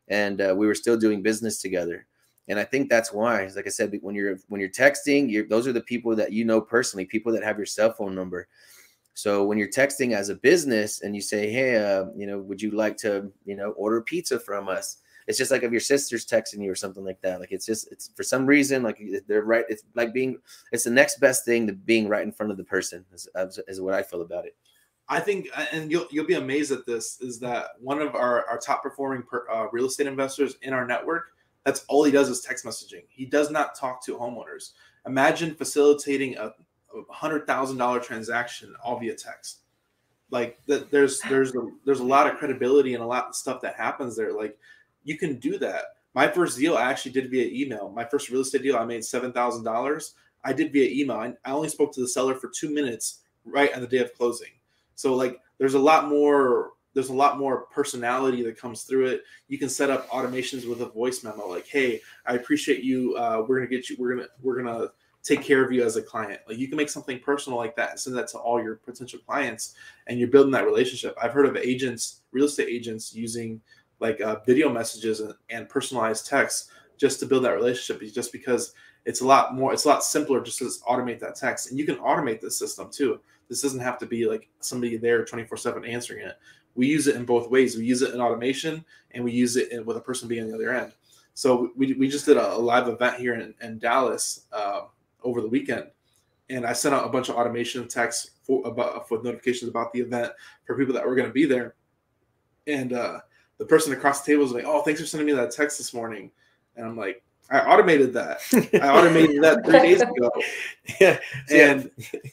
Speaker 2: and we were still doing business together. And I think that's why, like I said, when you're texting, those are the people that you know personally, people that have your cell phone number. So when you're texting as a business and you say, hey, would you like to, order pizza from us? It's just like if your sister's texting you or something like that. Like it's for some reason, like they're right. It's like it's the next best thing to being right in front of the person is what I feel about it.
Speaker 3: I think, and you'll be amazed at this, is that one of our top performing real estate investors in our network, That's all he does is text messaging. He does not talk to homeowners. Imagine facilitating a $100,000 transaction all via text. Like there's a lot of credibility and a lot of stuff that happens there. Like you can do that. My first deal I actually did via email. My first real estate deal, I made $7,000. I did via email. I only spoke to the seller for 2 minutes right on the day of closing. So like there's a lot more personality that comes through it. You can set up automations with a voice memo like, hey, I appreciate you. We're gonna take care of you as a client. Like you can make something personal like that and send that to all your potential clients, and you're building that relationship. I've heard of agents, real estate agents, using like video messages and personalized text just to build that relationship, just because it's a lot simpler just to automate that text. And you can automate this system too. This doesn't have to be like somebody there 24/7 answering it. We use it in both ways. We use it in automation, and we use it with a person being on the other end. So we just did a live event here in Dallas over the weekend, and I sent out a bunch of automation texts for notifications about the event for people that were going to be there. And the person across the table was like, "Oh, thanks for sending me that text this morning." And I'm like, I automated that. I automated that 3 days ago.
Speaker 2: Yeah.
Speaker 3: And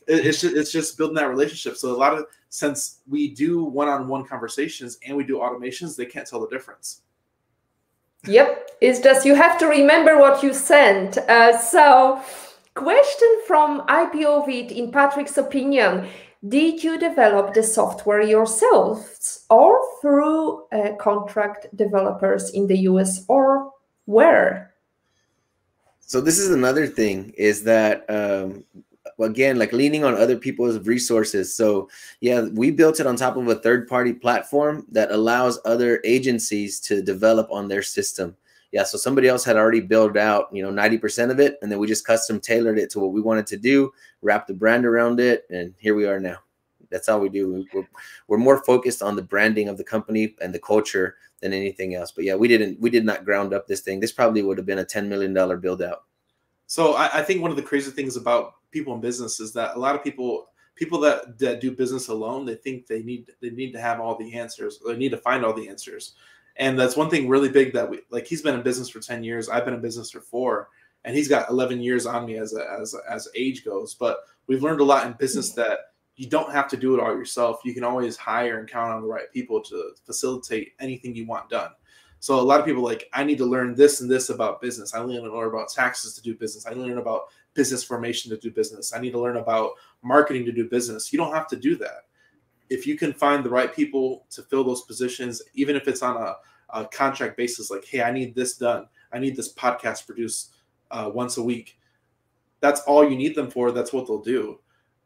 Speaker 3: it's just building that relationship. So since we do one-on-one conversations and we do automations, they can't tell the difference.
Speaker 1: Yep. It's just you have to remember what you sent. So question from IPOVIT, in Patrick's opinion, did you develop the software yourselves or through contract developers in the US, or where?
Speaker 2: So this is another thing, is that again, like leaning on other people's resources. So yeah, we built it on top of a third-party platform that allows other agencies to develop on their system. Yeah, so somebody else had already built out 90% of it, and then we just custom tailored it to what we wanted to do, wrap the brand around it, and here we are now. That's all we do. We're more focused on the branding of the company and the culture than anything else. But yeah, we did not ground up this thing. This probably would have been a $10 million build out.
Speaker 3: So I think one of the crazy things about people in business is that a lot of people that do business alone, they think they need to have all the answers. Or they need to find all the answers. And that's one thing really big that he's been in business for 10 years. I've been in business for 4, and he's got 11 years on me as age goes. But we've learned a lot in business that you don't have to do it all yourself. You can always hire and count on the right people to facilitate anything you want done. So a lot of people I need to learn this and this about business. I need to learn about taxes to do business. I need to learn about business formation to do business. I need to learn about marketing to do business. You don't have to do that. If you can find the right people to fill those positions, even if it's on a contract basis, like, hey, I need this done. I need this podcast produced once a week. That's all you need them for. That's what they'll do.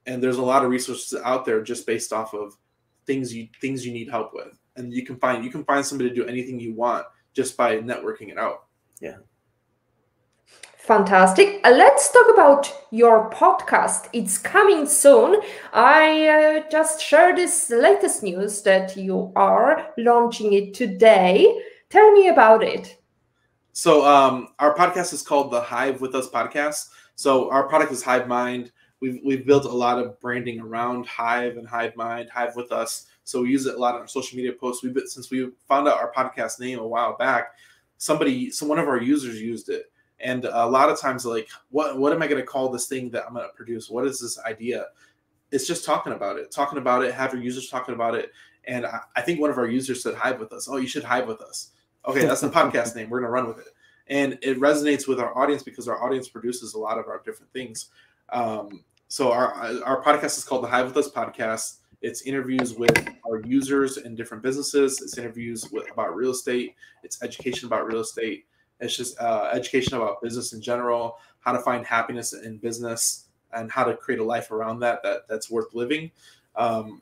Speaker 3: And there's a lot of resources out there just based off of things you need help with. And you can find somebody to do anything you want just by networking it out.
Speaker 2: Yeah.
Speaker 1: Fantastic. Let's talk about your podcast. It's coming soon. I just shared this latest news that you are launching it today. Tell me about it.
Speaker 3: So our podcast is called the Hive With Us podcast. So our product is Hivemind. We've built a lot of branding around Hive and Hivemind, Hive With Us. So we use it a lot on our social media posts. Since we found out our podcast name a while back, one of our users used it. And a lot of times, what am I going to call this thing that I'm going to produce? What is this idea? It's just talking about it, have your users talking about it. And I think one of our users said Hive With Us. Oh, you should Hive With Us. Okay, that's the podcast name. We're going to run with it. And it resonates with our audience because our audience produces a lot of our different things. So our podcast is called the Hive With Us podcast. It's interviews with our users in different businesses. It's interviews about real estate. It's education about real estate. It's just education about business in general, how to find happiness in business, and how to create a life around that's worth living.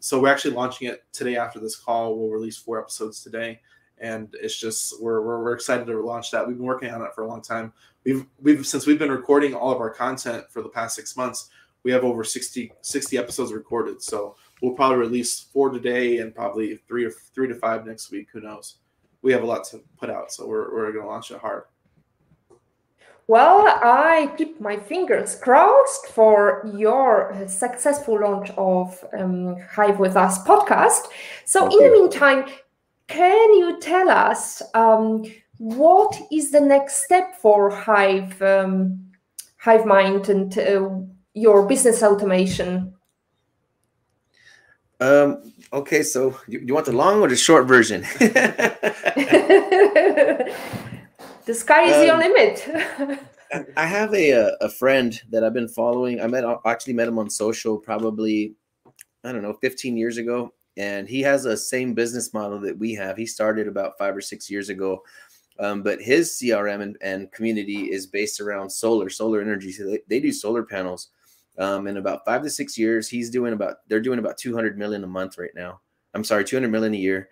Speaker 3: So we're actually launching it today after this call. We'll release 4 episodes today. And it's just we're excited to launch that. We've been working on it for a long time. Since we've been recording all of our content for the past 6 months, we have over 60 episodes recorded. So we'll probably release 4 today and probably 3 to 5 next week. Who knows? We have a lot to put out, so we're going to launch it hard.
Speaker 1: Well, I keep my fingers crossed for your successful launch of Hive With Us podcast. So in the meantime, can you tell us what is the next step for Hivemind and your business automation?
Speaker 2: Okay, so you want the long or the short version?
Speaker 1: The sky is your limit.
Speaker 2: I have a friend that I've been following. Actually met him on social probably, I don't know, 15 years ago. And he has a same business model that we have. He started about 5 or 6 years ago. But his CRM and community is based around solar energy. So they do solar panels. In about 5 to 6 years, they're doing about 200 million a month right now. I'm sorry, 200 million a year.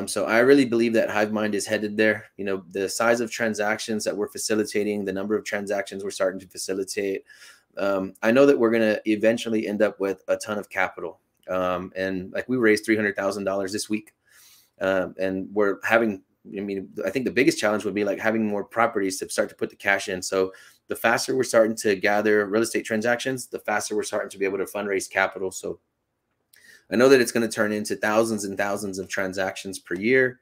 Speaker 2: So I really believe that Hivemind is headed there. You know, the size of transactions that we're facilitating, the number of transactions we're starting to facilitate. I know that we're going to eventually end up with a ton of capital. And like we raised $300,000 this week. And we're having, I think the biggest challenge would be like having more properties to start to put the cash in. So the faster we're starting to gather real estate transactions, the faster we're starting to be able to fundraise capital. So I know that it's going to turn into thousands and thousands of transactions per year.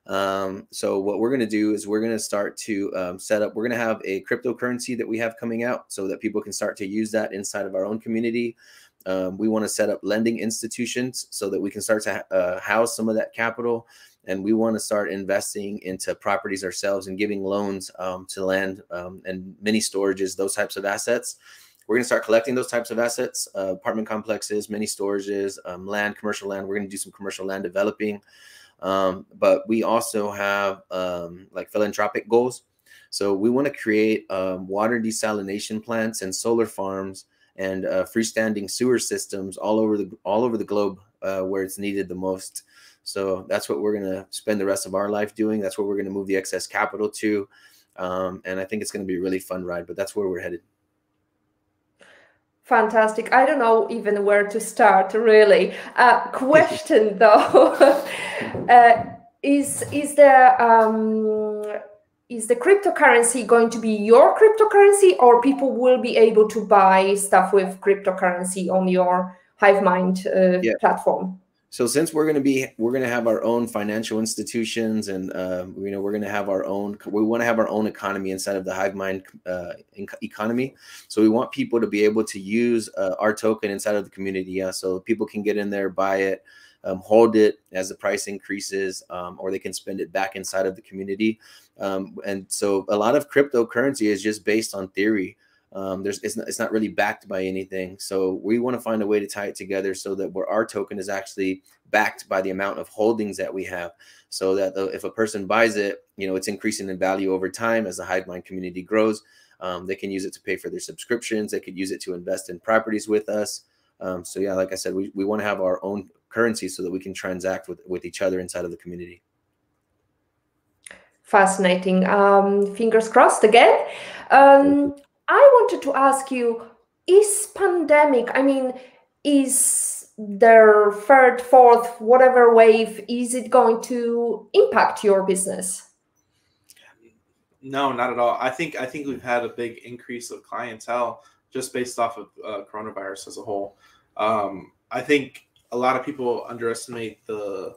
Speaker 2: So what we're going to do is we're going to start to set up, we're going to have a cryptocurrency that we have coming out so that people can start to use that inside of our own community. We want to set up lending institutions so that we can start to house some of that capital. And we want to start investing into properties ourselves and giving loans to land and mini storages, those types of assets. We're going to start collecting those types of assets, apartment complexes, mini storages, land, commercial land. We're going to do some commercial land developing. But we also have like philanthropic goals. So we want to create water desalination plants and solar farms and freestanding sewer systems all over the globe where it's needed the most. So that's what we're going to spend the rest of our life doing. That's where we're going to move the excess capital to. And I think it's going to be a really fun ride, but that's where we're headed.
Speaker 1: Fantastic. I don't know even where to start, really. Question though, is the cryptocurrency going to be your cryptocurrency, or people will be able to buy stuff with cryptocurrency on your Hivemind platform?
Speaker 2: So since we're going to have our own financial institutions, and we're going to have our own. We want to have our own economy inside of the Hivemind economy. So we want people to be able to use our token inside of the community. Yeah, so people can get in there, buy it, hold it as the price increases, or they can spend it back inside of the community. And so a lot of cryptocurrency is just based on theory. It's not really backed by anything. So we want to find a way to tie it together so that where our token is actually backed by the amount of holdings that we have, so that if a person buys it, it's increasing in value over time as the Hivemind community grows. They can use it to pay for their subscriptions. They could use it to invest in properties with us. So yeah, like I said, we want to have our own currency so that we can transact with each other inside of the community.
Speaker 1: Fascinating. Fingers crossed again. I wanted to ask you, is pandemic, is there third, fourth, whatever wave, is it going to impact your business?
Speaker 3: No, not at all. I think we've had a big increase of clientele just based off of coronavirus as a whole. I think a lot of people underestimate the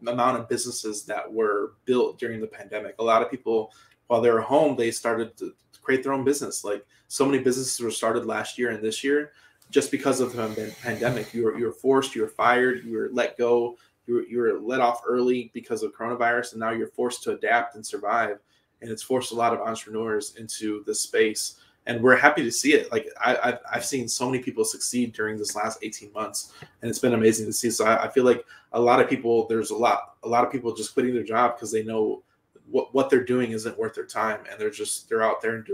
Speaker 3: amount of businesses that were built during the pandemic. A lot of people, while they were home, they started to create their own business. Like so many businesses were started last year and this year just because of the pandemic. You were forced, you were fired, you were let go, you were let off early because of coronavirus, and now you're forced to adapt and survive. And it's forced a lot of entrepreneurs into this space. And we're happy to see it. Like I've seen so many people succeed during this last 18 months, and it's been amazing to see. So I feel like a lot of people, there's a lot of people just quitting their job because they know what they're doing isn't worth their time, and they're out there and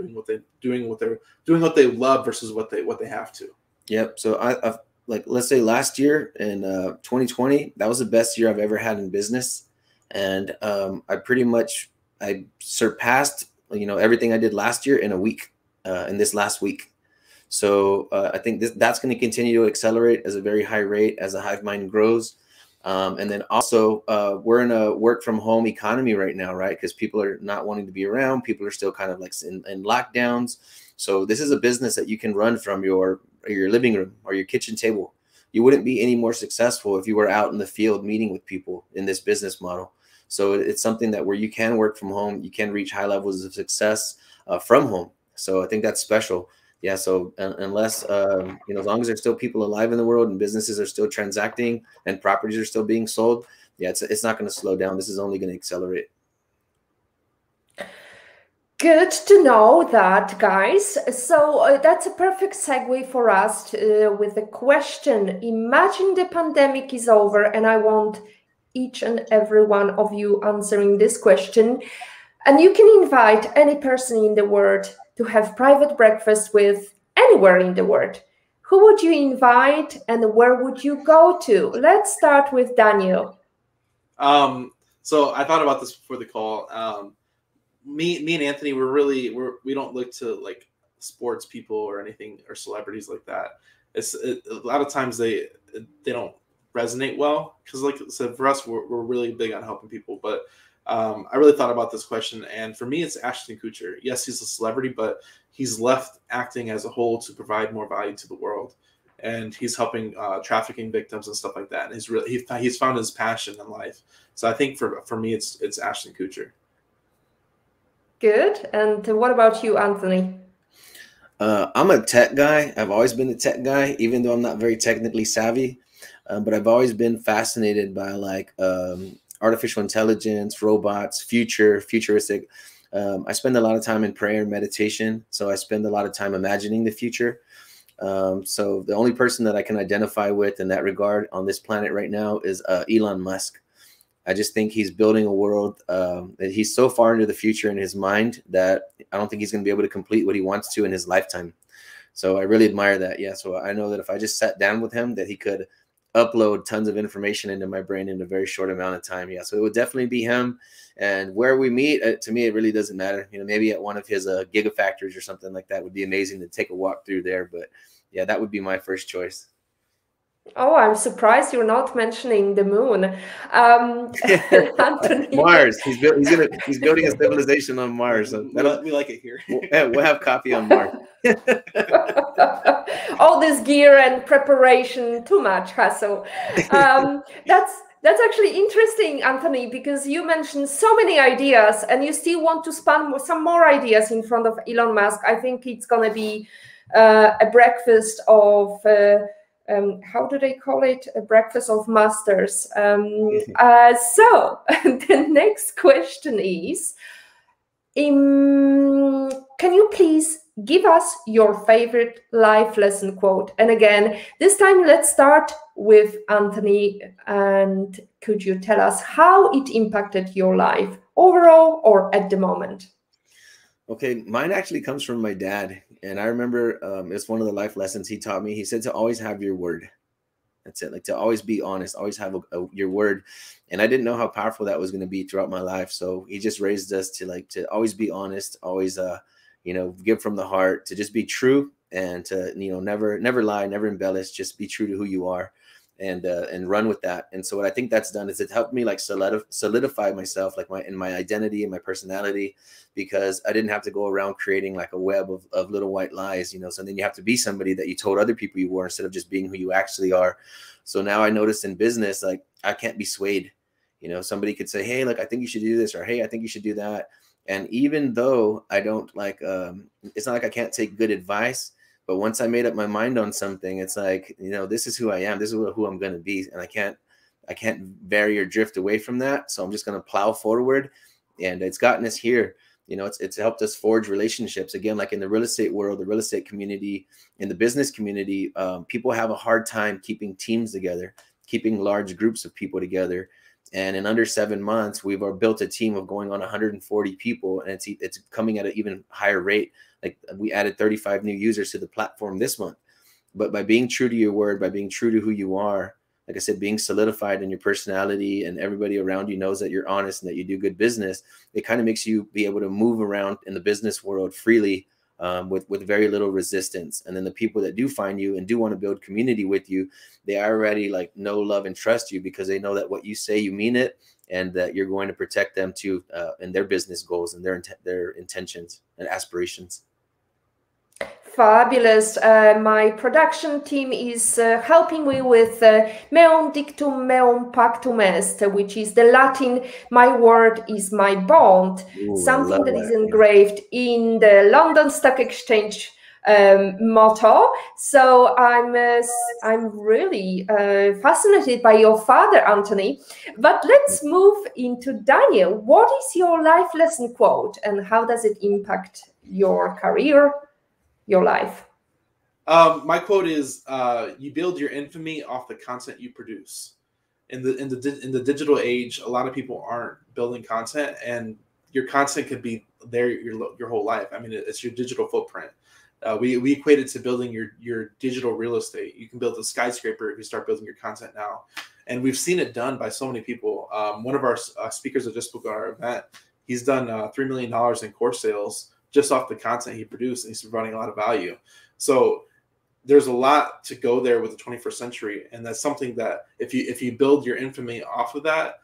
Speaker 3: doing what they love versus what they have to.
Speaker 2: Yep. So I've like, let's say last year in 2020, that was the best year I've ever had in business, and I surpassed everything I did last year in a week. In this last week. So I think that's going to continue to accelerate as a very high rate as the Hivemind grows. And then also we're in a work from home economy right now, right? Because people are not wanting to be around. People are still kind of like in lockdowns. So this is a business that you can run from your living room or your kitchen table. You wouldn't be any more successful if you were out in the field meeting with people in this business model. So it's something that where you can work from home, you can reach high levels of success from home. So I think that's special. Yeah. So unless, as long as there's still people alive in the world and businesses are still transacting and properties are still being sold, yeah, it's not going to slow down. This is only going to accelerate.
Speaker 1: Good to know that, guys. So that's a perfect segue for us with the question. Imagine the pandemic is over, and I want each and every one of you answering this question. And you can invite any person in the world to have private breakfast with anywhere in the world. Who would you invite and where would you go to? Let's start with Daniel.
Speaker 3: So I thought about this before the call. Me and Anthony, we don't look to like sports people or anything or celebrities like that. A lot of times they don't resonate well because, like I said, for us, we're really big on helping people. But I really thought about this question, and for me, it's Ashton Kutcher. Yes, he's a celebrity, but he's left acting as a whole to provide more value to the world, and he's helping trafficking victims and stuff like that. And he's found his passion in life. So I think for me, it's Ashton Kutcher.
Speaker 1: Good. And what about you, Anthony?
Speaker 2: I'm a tech guy. I've always been a tech guy, even though I'm not very technically savvy. But I've always been fascinated by like artificial intelligence, robots, futuristic. I spend a lot of time in prayer and meditation. So I spend a lot of time imagining the future. So the only person that I can identify with in that regard on this planet right now is Elon Musk. I just think he's building a world that he's so far into the future in his mind that I don't think he's going to be able to complete what he wants to in his lifetime. So I really admire that. Yeah. So I know that if I just sat down with him, that he could upload tons of information into my brain in a very short amount of time. Yeah. So it would definitely be him. And where we meet, to me, it really doesn't matter. Maybe at one of his gigafactories or something like that would be amazing to take a walk through there. But yeah, that would be my first choice.
Speaker 1: Oh, I'm surprised you're not mentioning the moon. Anthony.
Speaker 2: Mars. He's building a civilization on Mars. So
Speaker 3: we like it here.
Speaker 2: We'll have coffee on Mars.
Speaker 1: All this gear and preparation, too much hassle. That's actually interesting, Anthony, because you mentioned so many ideas and you still want to spun some more ideas in front of Elon Musk. I think it's going to be a breakfast of... how do they call it? A breakfast of masters. So the next question is, can you please give us your favorite life lesson quote? And again, this time let's start with Anthony. And could you tell us how it impacted your life overall or at the moment?
Speaker 2: Okay, mine actually comes from my dad. And I remember it's one of the life lessons he taught me. He said to always have your word. That's it. Like to always be honest, always have your word. And I didn't know how powerful that was going to be throughout my life. So he just raised us to always be honest, always, give from the heart, to just be true and to, never lie, never embellish, just be true to who you are and run with that. And so what I think that's done is it helped me like solidify myself, like in my identity and my personality, because I didn't have to go around creating like a web of little white lies, So then you have to be somebody that you told other people you were instead of just being who you actually are. So now I noticed in business, like I can't be swayed. Somebody could say, hey, like, I think you should do this, or, hey, I think you should do that. And even though I don't like, it's not like I can't take good advice, but once I made up my mind on something, it's like, this is who I am. This is who I'm going to be. And I can't vary or drift away from that. So I'm just going to plow forward. And it's gotten us here. It's helped us forge relationships. Again, like in the real estate world, the real estate community, in the business community, people have a hard time keeping teams together, keeping large groups of people together. And in under 7 months, we've built a team of going on 140 people, and it's coming at an even higher rate. Like we added 35 new users to the platform this month. But by being true to your word, by being true to who you are, like I said, being solidified in your personality, and everybody around you knows that you're honest and that you do good business, it kind of makes you be able to move around in the business world freely with very little resistance. And then the people that do find you and do want to build community with you, they already like know, love, and trust you because they know that what you say, you mean it, and that you're going to protect them too in their business goals and their intentions and aspirations.
Speaker 1: Fabulous. My production team is helping me with meum dictum meum pactum est, which is the Latin, my word is my bond,
Speaker 2: Ooh,
Speaker 1: something that is
Speaker 2: that.
Speaker 1: engraved in the London Stock Exchange motto. So I'm really fascinated by your father, Anthony. But let's move into Daniel. What is your life lesson quote, and how does it impact your career, your life?
Speaker 3: My quote is, "You build your infamy off the content you produce." In the digital age, a lot of people aren't building content, and your content could be there your whole life. I mean, it's your digital footprint. We equate it to building your digital real estate. You can build a skyscraper if you start building your content now, and we've seen it done by so many people. One of our speakers that just spoke at our event, he's done $3 million in course sales just off the content he produced, and he's providing a lot of value. So there's a lot to go there with the 21st century, and that's something that if you build your infamy off of that,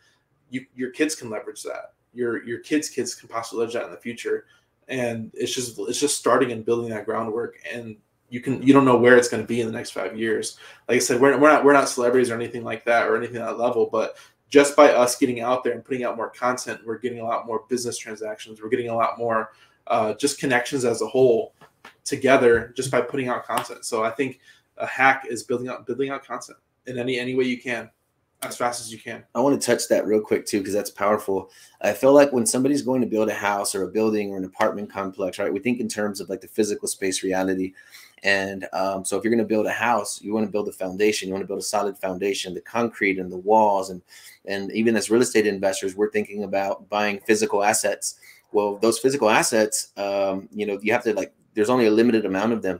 Speaker 3: your kids can leverage that. Your kids can possibly leverage that in the future, and it's just starting and building that groundwork. And you don't know where it's going to be in the next 5 years. Like I said, we're not celebrities or anything like that or anything at that level, but just by us getting out there and putting out more content, we're getting a lot more business transactions. We're getting a lot more just connections as a whole together just by putting out content. So I think a hack is building out content in any way you can, as fast as you can.
Speaker 2: I want to touch that real quick too, because that's powerful. I feel like when somebody's going to build a house or a building or an apartment complex, right, we think in terms of like the physical space reality. And so if you're going to build a house, you want to build a foundation. You want to build a solid foundation, the concrete and the walls. And even as real estate investors, we're thinking about buying physical assets. Well, those physical assets, you have to there's only a limited amount of them.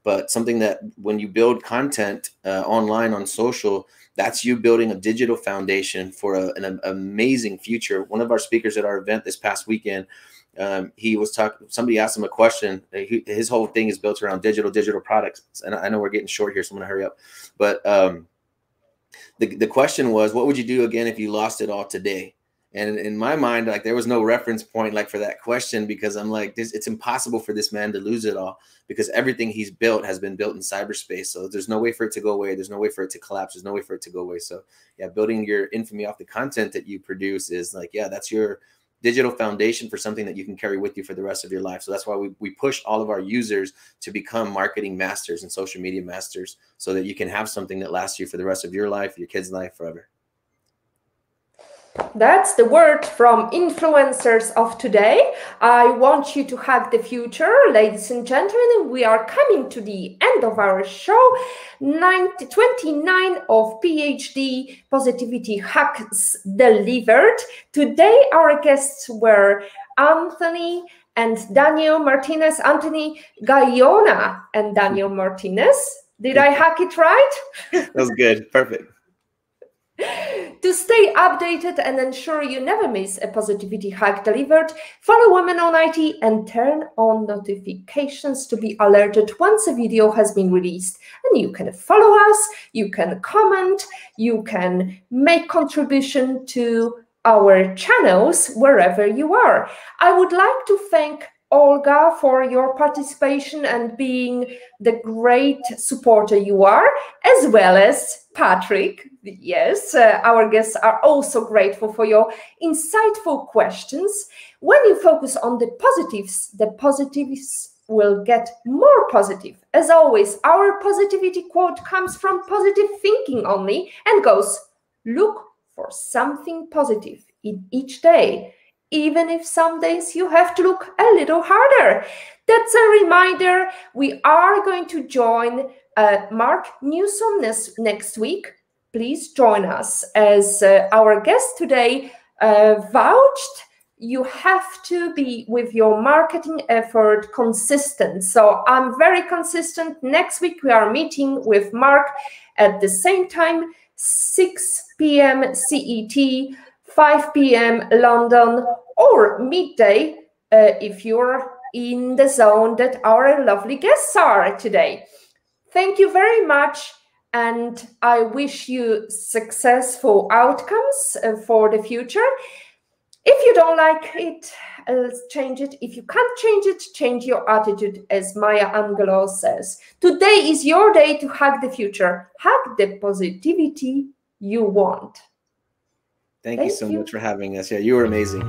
Speaker 2: But something that when you build content online on social, that's you building a digital foundation for an amazing future. One of our speakers at our event this past weekend, somebody asked him a question. His whole thing is built around digital products. And I know we're getting short here, so I'm going to hurry up. But the question was, what would you do again if you lost it all today? And in my mind, there was no reference point for that question, because I'm like, it's impossible for this man to lose it all, because everything he's built has been built in cyberspace. So there's no way for it to go away. There's no way for it to collapse. There's no way for it to go away. So yeah, building your infamy off the content that you produce is that's your digital foundation for something that you can carry with you for the rest of your life. So that's why we push all of our users to become marketing masters and social media masters, so that you can have something that lasts you for the rest of your life, your kids' life, forever.
Speaker 1: That's the word from influencers of today. I want you to hack the future. Ladies and gentlemen, we are coming to the end of our show. 29 of PhD Positivity Hacks delivered. Today, our guests were Anthony and Daniel Martinez, Anthony Gaona and Daniel Martinez. Did I hack it right?
Speaker 2: That was good. Perfect.
Speaker 1: To stay updated and ensure you never miss a positivity hack delivered, follow Women on IT and turn on notifications to be alerted once a video has been released. And you can follow us, you can comment, you can make contribution to our channels wherever you are. I would like to thank Olga for your participation and being the great supporter you are, as well as Patrick. Yes, our guests are also grateful for your insightful questions. When you focus on the positives will get more positive. As always, our positivity quote comes from positive thinking only and goes, look for something positive in each day, even if some days you have to look a little harder. That's a reminder. We are going to join Mark Newsom next week. Please join us. As our guest today vouched, you have to be with your marketing effort consistent. So I'm very consistent. Next week, we are meeting with Mark at the same time, 6 p.m. CET, 5 p.m. London, or midday if you're in the zone that our lovely guests are today. Thank you very much, and I wish you successful outcomes for the future. If you don't like it, change it. If you can't change it, change your attitude, as Maya Angelou says. Today is your day to hug the future. Hug the positivity you want.
Speaker 2: Thank you so much for having us. Yeah, you were amazing.